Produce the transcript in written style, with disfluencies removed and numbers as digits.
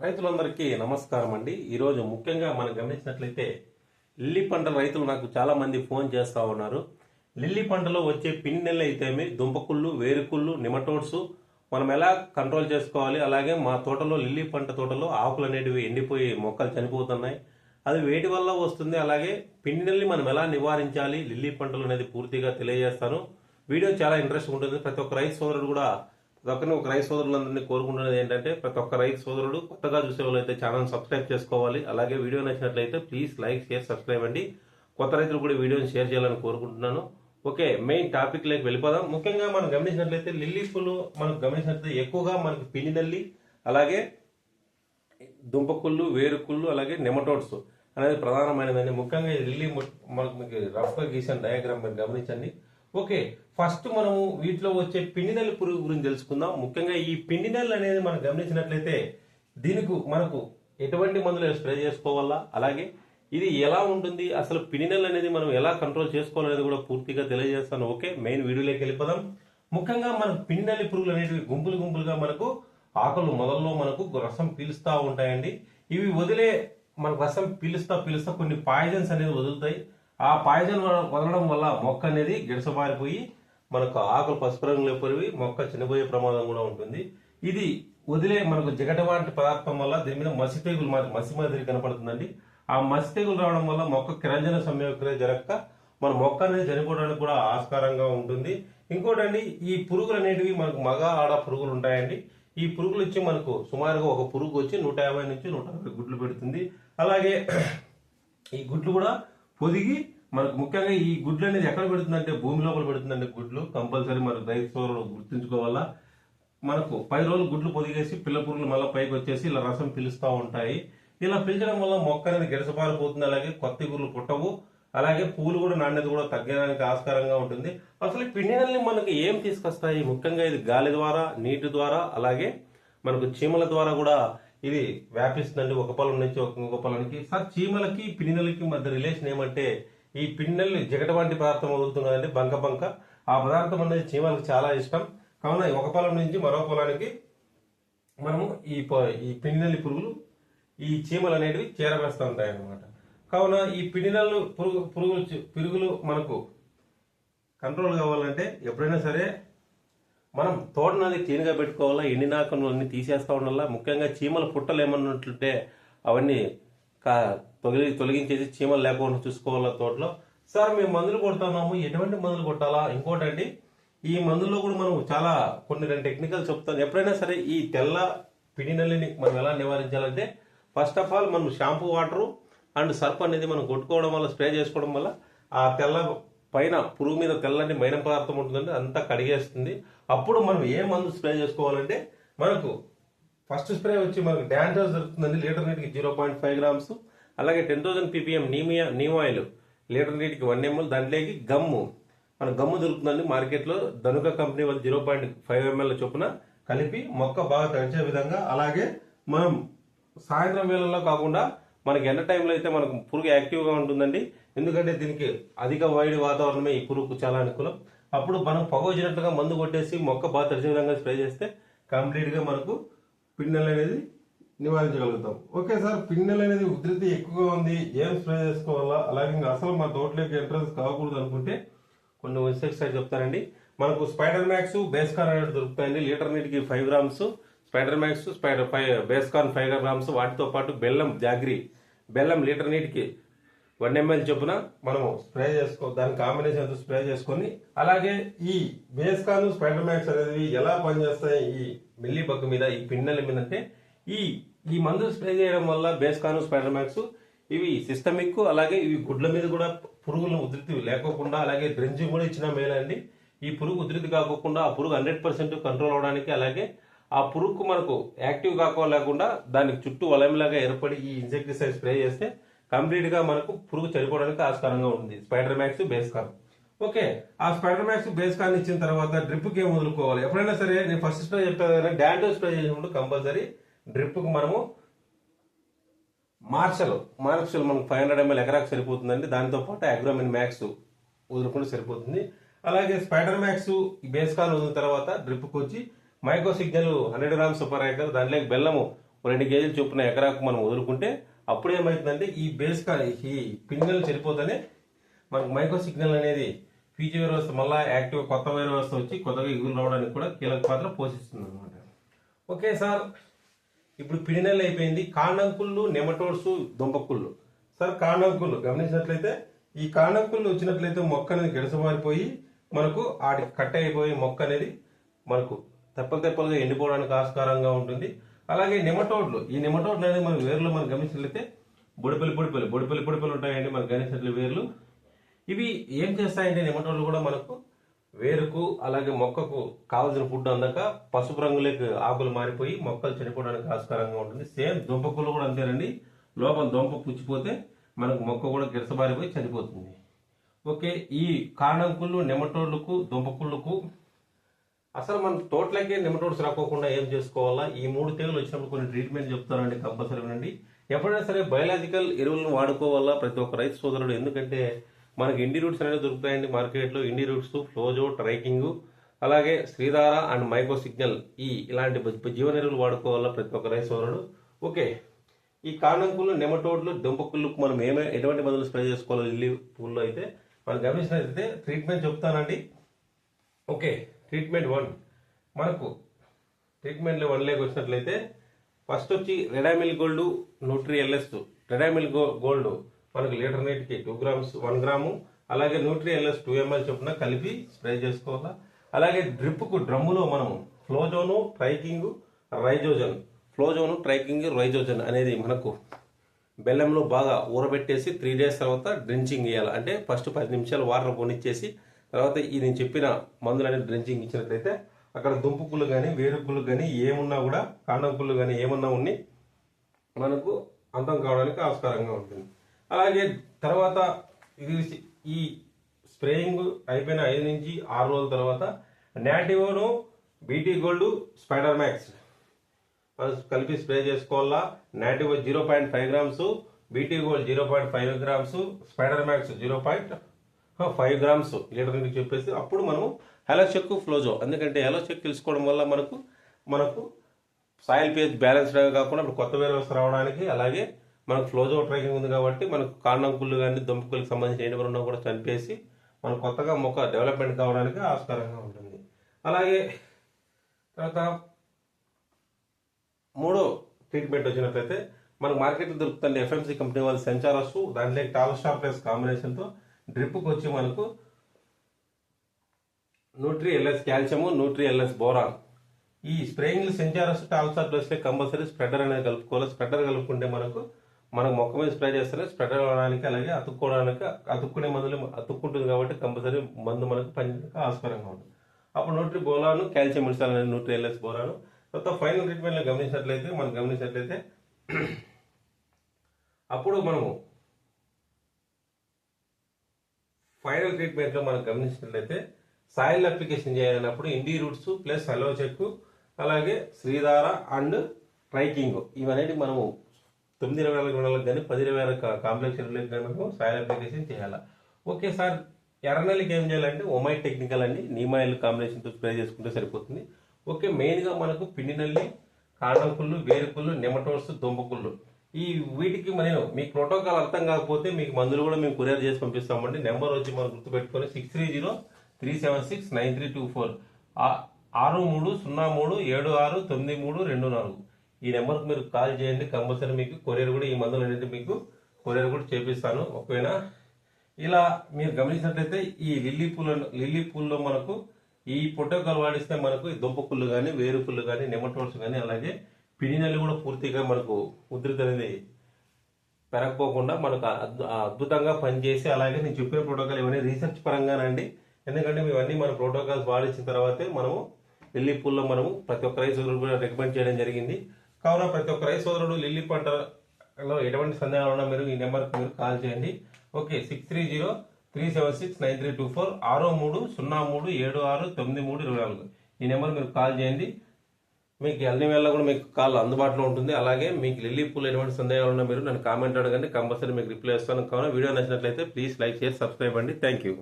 రైతులందరికీ నమస్కారం అండి. ఈరోజు ముఖ్యంగా మనం గమనించినట్లయితే లిల్లీ పంట రైతులు నాకు చాలా మంది ఫోన్ చేస్తూ ఉన్నారు. లిల్లీ పంటలో వచ్చే పిన్నెలు అయితేమి, దుంపకుళ్ళు, వేరుకుళ్ళు, నిమటోడ్స్ మనం ఎలా కంట్రోల్ చేసుకోవాలి. అలాగే మా తోటలో లిల్లీ పంట తోటలో ఆకులు అనేటివి ఎండిపోయి మొక్కలు చనిపోతున్నాయి. అది వేటి వల్ల వస్తుంది, అలాగే పిన్నెల్ని మనం ఎలా నివారించాలి లిల్లీ పంటలు అనేది పూర్తిగా తెలియజేస్తాను. వీడియో చాలా ఇంట్రెస్ట్ ఉంటుంది. ప్రతి ఒక్క రైతు సోదరుడు కూడా ఒక రైతు సోదరులందరినీ కోరుకుంటున్నది ఏంటంటే, ప్రతి ఒక్క రైతు సోదరుడు కొత్తగా చూసే వాళ్ళు అయితే ఛానల్ సబ్స్క్రైబ్ చేసుకోవాలి. అలాగే వీడియో నచ్చినట్లయితే ప్లీజ్ లైక్, షేర్, సబ్స్క్రైబ్ అండి. కొత్త రైతులు కూడా వీడియోని షేర్ చేయాలని కోరుకుంటున్నాను. ఓకే, మెయిన్ టాపిక్ లోకి వెళ్ళిపోదాం. ముఖ్యంగా మనం గమనించినట్లయితే లిల్లీ పూలు మనకు గమనించినట్లయితే ఎక్కువగా మనకి పిండి నల్లి, అలాగే దుంపకుళ్ళు, వేరుకుళ్ళు, అలాగే నెమటోడ్స్ అనేది ప్రధానమైనదండి. ముఖ్యంగా ఈ లిల్లీ మనకి రఫ్గా గీసిన డయాగ్రామ్ మీరు గమనించండి. ఓకే, ఫస్ట్ మనము వీటిలో వచ్చే పిండి నల్లి పురుగు గురించి తెలుసుకుందాం. ముఖ్యంగా ఈ పిండి నల్లి అనేది మనం గమనించినట్లయితే దీనికి మనకు ఎటువంటి మందులు స్ప్రే చేసుకోవాలా, అలాగే ఇది ఎలా ఉంటుంది, అసలు పిండి నల్లి అనేది మనం ఎలా కంట్రోల్ చేసుకోవాలనేది కూడా పూర్తిగా తెలియజేస్తాను. ఓకే, మెయిన్ వీడియోలోకి వెళ్ళిపోదాం. ముఖ్యంగా మనకు పిండి నల్లి పురుగులు అనేవి గుంపులు గుంపులుగా మనకు ఆకులు మొదల్లో మనకు రసం పీలుస్తూ ఉంటాయండి. ఇవి వదిలే మనకు రసం పీలుస్తా కొన్ని పాయిజన్స్ అనేది వదులుతాయి. ఆ పాయిజన్ వదలడం వల్ల మొక్క అనేది గిడసబారిపోయి మనకు ఆకులు పసుపు రంగులో పొరివి మొక్క చనిపోయే ప్రమాదం కూడా ఉంటుంది. ఇది వదిలే మనకు జిగట వంటి పదార్థం వల్ల దీని మీద మసి తెగులు మసి మాదిరి కనపడుతుందండి. ఆ మసి తెగులు రావడం వల్ల మొక్క కిరంజన సంయోగక్రియ జరగక మన మొక్క అనేది చనిపోవడానికి కూడా ఆస్కారంగా ఉంటుంది. ఇంకోటండి, ఈ పురుగులు అనేటివి మనకు మగ ఆడ పురుగులు ఉంటాయండి. ఈ పురుగులు వచ్చి మనకు సుమారుగా ఒక పురుగు వచ్చి 150 నుంచి 160 గుడ్లు పెడుతుంది. అలాగే ఈ గుడ్లు కూడా పొదిగి మనకు ముఖ్యంగా ఈ గుడ్లు అనేది ఎక్కడ పెడుతుందంటే భూమి లోపల పెడుతుందండి. గుడ్లు కంపల్సరీ మనకు రైతు సోదరులు గుర్తుంచుకోవాలా. మనకు 10 రోజులు గుడ్లు పొదిగేసి పిల్ల పురుగులు మళ్ళీ పైకి వచ్చేసి ఇలా రసం పిలుస్తూ ఉంటాయి. ఇలా పిలిచడం వల్ల మొక్క అనేది గిడసపారిపోతుంది. అలాగే కొత్త గుడ్లు పుట్టవు. అలాగే పూలు కూడా నాణ్యత కూడా తగ్గడానికి ఆస్కారంగా ఉంటుంది. అసలు ఈ పిండి నల్లి మనకి ఏం తీసుకొస్తాయి? ముఖ్యంగా ఇది గాలి ద్వారా, నీటి ద్వారా, అలాగే మనకు చీమల ద్వారా కూడా ఇది వ్యాపిస్తుందండి. ఒక పొలం నుంచి ఇంకొక పొలానికి. సార్, చీమలకి పిండి మధ్య రిలేషన్ ఏమంటే, ఈ పిండి జిగట వంటి పదార్థం వదులుతుంది కదండి, బంక. ఆ పదార్థం అనేది చీమలకు చాలా ఇష్టం. కావున ఒక పొలం నుంచి మరో పొలానికి మనము ఈ పిండి పురుగులు, ఈ చీమలు అనేటివి చేరవేస్తూ ఉంటాయి అన్నమాట. కావున ఈ పిండి పురుగులు మనకు కంట్రోల్ కావాలంటే ఎప్పుడైనా సరే మనం తోటనది క్లీన్గా పెట్టుకోవాలా. ఎండినాకను అన్ని తీసేస్తూ ఉండాలా. ముఖ్యంగా చీమల పుట్టలు ఏమన్నట్లుంటే అవన్నీ తొలగించేసి చీమలు లేకుండా చూసుకోవాలా తోటలో. సార్, మేము మందులు కొడుతున్నాము, ఎటువంటి మందులు కొట్టాలా? ఇంకోటండి, ఈ మందుల్లో కూడా మనం చాలా రెండు టెక్నికల్ చెప్తాను. ఎప్పుడైనా సరే ఈ తెల్ల పిండి నల్లిని మనం ఎలా నివారించాలంటే, ఫస్ట్ ఆఫ్ ఆల్ మనం షాంపూ వాటరు అండ్ సర్ఫ్ అనేది మనం కొట్టుకోవడం వల్ల, స్ప్రే చేసుకోవడం వల్ల ఆ తెల్ల పైన పురుగు మీద తెల్లని మైనం పదార్థం ఉంటుందండి, అంతా కడిగేస్తుంది. అప్పుడు మనం ఏ మందు స్ప్రే చేసుకోవాలంటే, మనకు ఫస్ట్ స్ప్రే వచ్చి మనకు డాండ్రఫ్ దొరుకుతుందండి. లీటర్ నీటికి 0.5 గ్రామ్స్. అలాగే 10,000 ppm నీమ్ ఆయిల్ లీటర్ నీటికి 1 ml. దాంట్లోకి మన గమ్ము దొరుకుతుందండి మార్కెట్లో. ధనుక కంపెనీ వాళ్ళు 0.5 ml చొప్పున కలిపి మొక్క బాగా తడిచే విధంగా. అలాగే మనం సాయంత్రం వేళల్లో కాకుండా మనకి ఎండ టైంలో అయితే మనకు పురుగు యాక్టివ్గా ఉంటుందండి. ఎందుకంటే దీనికి అధిక వేడి వాతావరణమే ఈ పురుగుకు చాలా అనుకూలం. అప్పుడు మనం పొగ వచ్చినట్టుగా మందు కొట్టేసి మొక్క బాగా తడిచే విధంగా స్ప్రే చేస్తే కంప్లీట్గా మనకు పిండి అనేది నివారించగలుగుతాం. ఓకే సార్, పిండి అనేది ఉధృతి ఎక్కువగా ఉంది, ఏం స్ప్రే చేసుకోవాలా? అలాగే ఇంకా అసలు మా తోటలోకి ఎంట్రన్స్ కాకూడదు అనుకుంటే కొన్ని ఇన్సెక్టిసైడ్ చెప్తారండి. మనకు స్పైడర్ మ్యాక్స్, బేస్కాన్ అనేది దొరుకుతాయండి. లీటర్ నీటికి 5 గ్రామ్స్ స్పైడర్ మ్యాక్స్, బేస్కాన్ 5 గ్రామ్స్. వాటితో పాటు జాగ్రీ బెల్లం లీటర్ నీటికి 1 ml చొప్పున మనము స్ప్రే దాని కాంబినేషన్ స్ప్రే చేసుకొని, అలాగే ఈ బేస్కాన్, స్పైడర్ మ్యాక్స్ అనేది ఎలా పనిచేస్తాయి ఈ మిల్లీ బగ్ మీద, ఈ పిండి మీద అంటే, ఈ మందు స్ప్రే చేయడం వల్ల బేస్కాన్, స్పైడర్ మ్యాక్స్ ఇవి సిస్టమిక్. అలాగే ఇవి గుడ్ల మీద కూడా పురుగులను ఉధృతి లేకోకుండా, అలాగే డ్రెంజింగ్ కూడా ఇచ్చిన మేలండి. ఈ పురుగు ఉధృతి కాకోకుండా ఆ పురుగు 100% కంట్రోల్ అవడానికి, అలాగే ఆ పురుగుకు మనకు యాక్టివ్ కాకోలేకుండా దానికి చుట్టూ వలయంలాగా ఏర్పడి ఈ ఇన్సెక్టిసైడ్ స్ప్రే చేస్తే కంప్లీట్ గా మనకు పురుగు చనిపోవడానికి ఆస్కారంగా ఉంటుంది. స్పైడర్ మ్యాక్స్, బేస్కాన్. ఓకే, ఆ స్పైడర్ మ్యాక్స్, బేస్కాన్ ఇచ్చిన తర్వాత డ్రిప్ కి ఏం వదులుకోవాలి? ఎప్పుడైనా సరే నేను ఫస్ట్ స్ప్రే చెప్పాను, డాండ్రో స్ప్రే చేసినప్పుడు కంపల్సరీ డ్రిప్ కు మనము మార్షల్ మనకు 500 ml ఎకరాకు సరిపోతుందండి. దాంతో పాటు అగ్రోమిన్ మ్యాక్స్ వదులుకుంటే సరిపోతుంది. అలాగే స్పైడర్ మ్యాక్స్, బేస్కాన్ వదిలిన తర్వాత డ్రిప్కి వచ్చి micro signal 100 grams per acre, దాంట్లోకి బెల్లము 2 కేజీలు చొప్పున ఎకరాకు మనం వదులుకుంటే అప్పుడు ఏమవుతుందంటే ఈ ఈ పిండినెలు చనిపోతేనే మనకు మైక్రో సిగ్నల్ అనేది పీజీ వ్యవస్థ మళ్ళీ యాక్టివ్ కొత్త వ్యవస్థ వచ్చి కొత్తగా ఎగురు రావడానికి కూడా కీలక పాత్ర పోషిస్తుంది అనమాట. ఓకే సార్, ఇప్పుడు పిండినెల అయిపోయింది. కాండంకుళ్ళు, నెమటోడ్స్, దుంపకుళ్ళు. సార్ కాండంకుళ్ళు గమనించినట్లయితే ఈ కాండంకుళ్ళు వచ్చినట్లయితే మొక్క అనేది గిడసమారిపోయి మనకు ఆటికి కట్ అయిపోయి మొక్క అనేది మనకు తెప్పలుగా ఎండిపోవడానికి ఆస్కారంగా ఉంటుంది. అలాగే నెమటోడ్లు, ఈ నెమటోడ్లు అనేది మన వేర్లు మనం గమనించినట్లయితే బొడిపల్లి ఉంటాయండి మనకు గమనించినట్లు వేర్లు. ఇవి ఏం చేస్తాయంటే నెమటోడ్లు కూడా మనకు వేరుకు అలాగే మొక్కకు కావలసిన ఫుడ్ అందక పసుపు రంగులోకి ఆకులు మారిపోయి మొక్కలు చనిపోవడానికి ఆస్కారంగా ఉంటుంది. సేమ్ దుంపకుళ్ళు కూడా అంతేనండి, లోపల దుంప పుచ్చిపోతే మనకు మొక్క కూడా గిరసబారిపోయి చనిపోతుంది. ఓకే, ఈ కాండంకుళ్ళు, నెమటోడ్లకు, దుంపకుళ్ళకు అసలు మన తోటలకే నెమటోడ్స్ రాకోకుండా ఏం చేసుకోవాలా, ఈ 3 తెగులు వచ్చినప్పుడు కొన్ని ట్రీట్మెంట్ చెప్తారండి కంపల్సరీ అండి. ఎప్పుడైనా సరే బయలాజికల్ ఎరువులను వాడుకోవాలా ప్రతి ఒక్క రైతు సోదరుడు. ఎందుకంటే మనకి ఇండి రూట్స్ అనేవి దొరుకుతాయండి మార్కెట్లో. ఇండి రూట్స్, ఫ్లోజో, ట్రైకింగ్, అలాగే శ్రీధార అండ్ మైక్రో సిగ్నల్ ఇలాంటి జీవన ఎరువులు వాడుకోవాలా ప్రతి ఒక్క రైతు సోదరుడు. ఓకే, ఈ కాండంకుళ్ళు, నెమటోడ్లు, దుంపకుళ్ళకు మనం ఎటువంటి మందులు స్ప్రే చేసుకోవాలి లిల్లీ పూల్లో అయితే మనం గమనించినట్లయితే ట్రీట్మెంట్ చెప్తానండి. ఓకే, ట్రీట్మెంట్ 1 మనకు ట్రీట్మెంట్లో 1 వచ్చినట్లయితే ఫస్ట్ వచ్చి Ridomil gold, nutri LS. Ridomil gold మనకు లీటర్ నీటికి 2 గ్రామ్స్ 1 గ్రాము, అలాగే న్యూట్రీ ఎల్ఎస్ 2 ml చొప్పున కలిపి స్ప్రే చేసుకోవాలా. అలాగే డ్రిప్కు డ్రమ్ములో మనము ఫ్లోజోను, ట్రైకింగ్, రైజోజన్ అనేది మనకు బెల్లంలో బాగా ఊరబెట్టేసి 3 days తర్వాత డ్రించింగ్ ఇవ్వాలి. అంటే ఫస్ట్ 10 నిమిషాలు వాటర్ పొనిచ్చేసి తర్వాత ఈ నేను చెప్పిన మందులు అనేది డ్రించింగ్ ఇచ్చినట్లయితే అక్కడ దుంపకుళ్ళు కానీ వేరుకుళ్ళు కానీ ఏమున్నా కూడా కాండంకుళ్ళు కానీ ఏమున్నా ఉన్ని మనకు అంతం కావడానికి ఆస్కారంగా ఉంటుంది. అలాగే తర్వాత ఈ స్ప్రేయింగ్ అయిపోయిన 5 నుంచి 6 రోజుల తర్వాత నాటివోను, బీటీ గోల్డ్, స్పైడర్ మ్యాక్స్ కలిపి స్ప్రే చేసుకోవాలా. నాటివో 0.5 grams, BT gold 0.5 grams, spider max 0.5 grams litre నీటికి చెప్పేసి అప్పుడు మనము హెలోచెక్, ఫ్లోజో. ఎందుకంటే హెలోచెక్ తెలుసుకోవడం వల్ల మనకు సాయిల్ pH బ్యాలెన్స్డ్గా కాకుండా ఇప్పుడు కొత్త వ్యవస్థ రావడానికి, అలాగే మనకు ఫ్లోజో ట్రైకింగ్ ఉంది కాబట్టి మనకు కాండంకుళ్ళు కానీ దుంపకుళ్ళకి సంబంధించిన ఏంటి ఉన్నా కూడా చనిపేసి మనకు కొత్తగా మొక్క డెవలప్మెంట్ కావడానికి ఆస్కారంగా ఉంటుంది. అలాగే తర్వాత 3వ ట్రీట్మెంట్ వచ్చినట్లయితే మనకు మార్కెట్లో దొరుకుతుంది FMC కంపెనీ వాళ్ళ సెంచారస్, దాంట్లో టాల్స్టార్ ప్లస్ కాంబినేషన్తో డ్రిప్కి వచ్చి మనకు nutri LS calcium, nutri LS boron. ఈ స్ప్రేయింగ్ సెంచారస్, టాల్స్టార్ ప్లస్లో కంపల్సరీ స్ప్రెడర్ అనేది కలుపుకోవాలి. స్ప్రెడర్ కలుపుకుంటే మనకు మొక్క మీద స్ప్రే చేస్తేనే స్ప్రెడర్ అవడానికి, అలాగే అతుక్కునే మందులు అతుక్కుంటుంది కాబట్టి కంపల్సరీ మందు మనకు పనిచేయడానికి ఆస్కారంగా ఉంటుంది. అప్పుడు న్యూట్రీ బోరాను, కాల్షియం ఇన్సాల్ అనేది న్యూట్రీ ఎల్ఎస్ బోరాను. తర్వాత ఫైనల్ ట్రీట్మెంట్లో గమనించినట్లయితే అప్పుడు మనము ఫైనల్ ట్రీట్మెంట్లో మనం గమనించినట్లయితే సాయిల్ అప్లికేషన్ చేయాలన్నప్పుడు ఇండి రూట్స్ ప్లస్ హెలోచెక్, అలాగే శ్రీధార అండ్ ట్రైకింగ్ ఇవన్నీ మనము 9-20 గుణాలకు కానీ 10-20 కాంప్లెక్స్ ఎరువులకు కానీ మనము సాయిల్ అప్లికేషన్ చేయాలి. ఓకే సార్, ఎర్రనెల్లికి ఏం చేయాలంటే ఒమైట్ టెక్నికల్ అండి, నీమాయిల్ కాంబినేషన్తో స్ప్రే చేసుకుంటే సరిపోతుంది. ఓకే, మెయిన్గా మనకు పిండి నల్లి, కాండంకుళ్ళు, వేరుకుళ్ళు, నెమటోడ్స్, దుంపకుళ్ళు వీటికి నేను మీకు ప్రోటోకాల్ అర్థం కాకపోతే మీకు మందులు కూడా మేము కొరియర్ చేసి పంపిస్తామండి. నెంబర్ వచ్చి మనం గుర్తుపెట్టుకొని 6303769324 6303769324 ఈ నెంబర్కి మీరు కాల్ చేయండి. కంపల్సరీ మీకు కొరియర్ కూడా ఈ మందులు అనేది మీకు కొరియర్ కూడా చేపిస్తాను. ఓకేనా? ఇలా మీరు గమనించినట్లయితే ఈ లిల్లీ పూల్లో మనకు ఈ ప్రోటోకాల్ వాడిస్తే మనకు ఈ దుంపకుళ్ళు కానీ, వేరుకుళ్ళు కానీ, నెమటోడ్స్ కానీ, అలాగే పిండినల్లి కూడా పూర్తిగా మనకు ఉధృతి అనేది పెరగపోకుండా మనకు అద్భుతంగా పనిచేసి, అలాగే నేను చెప్పిన ప్రోటోకాల్ ఇవన్నీ రీసెర్చ్ పరంగానండి. ఎందుకంటే ఇవన్నీ మన ప్రోటోకాల్స్ వాడించిన తర్వాతే మనము లిల్లీ పూల్లో మనము ప్రతి ఒక్క రైతు సోదరుడు కూడా రికమెండ్ చేయడం జరిగింది. కావున ప్రతి ఒక్క రైతు సోదరుడు లిల్లీ పంటలో ఎటువంటి సందేహాలు ఉన్నా మీరు ఈ నెంబర్కి మీరు కాల్ చేయండి. ఓకే, 6303769324 6303769324 ఈ నెంబర్ మీరు కాల్ చేయండి. మీకు అన్ని వేళ కూడా మీకు కాల్ అందుబాటులో ఉంటుంది. అలాగే మీకు లిల్లీ పూలు ఎటువంటి సందేహాలు ఉన్నా మీరు నన్ను కామెంట్ అడగండి, కంపల్సరీ మీకు రిప్లై ఇస్తాను. కావున వీడియో నచ్చినట్లయితే ప్లీజ్ లైక్ చేసి సబ్స్క్రైబ్ అండి. Thank you.